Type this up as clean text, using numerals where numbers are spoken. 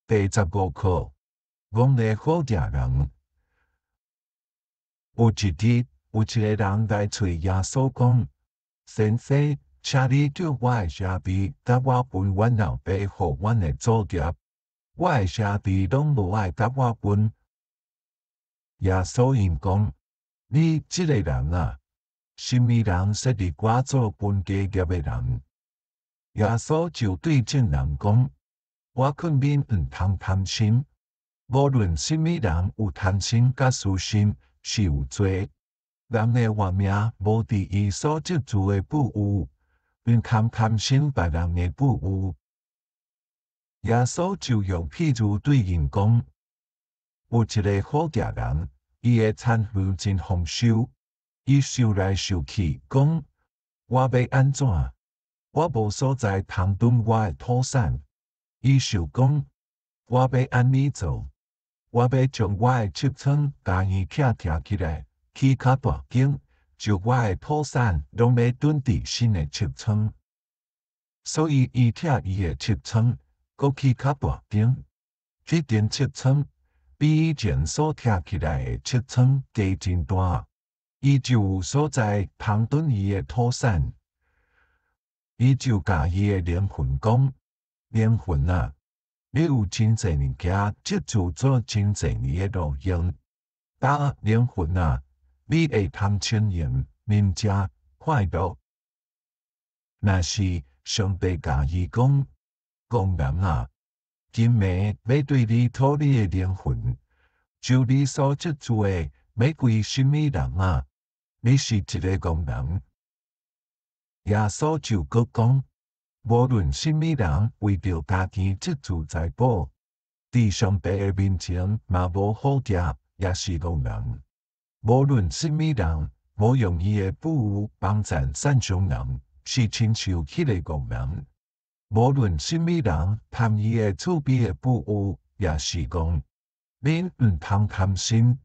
85课，讲的好食人。有一日，有一个人来找耶稣讲：先生，请你叫我的兄弟，甲我分阮老爸互阮的祖业。我的兄弟拢无爱甲我分。耶稣因讲：你这个人啊，什么人设立我做分家业的人？耶稣就对这人讲：我劝恁唔通贪心。无论什么人有贪心甲私心，是有罪。人的活命无伫伊所接触的富有，并贪心别人的富有。耶稣就用譬如对因讲：有一个好食人，伊的餐费真丰收，伊收来收去，讲：我要安怎？我无所在通顿我的土产。伊就讲：我要安尼做。我要将我的七仓家己徛起来，起较大间，就我的土产拢要囤伫新的七仓。所以伊徛伊的七仓，搁起较大间。这间七仓比以前所徛起来的七仓加真大，伊就有所在通囤伊的土产。伊就甲伊的灵魂讲：灵魂啊！你有真济物件接触做真济年的路用，但灵魂啊，你会通亲验、明正、快乐。若是上帝甲伊讲：工人啊，今暝要对你讨你的灵魂，就你所接触的要归什么人啊？你是一个工人。耶稣就搁讲：无论什么人为着家己积储财宝，伫上帝的面前嘛无好食，也是工人。无论什么人无用伊的富有帮赞善良人，是亲像迄个工人。无论什么人贪伊的厝边的富有，也是讲：恁唔通贪心，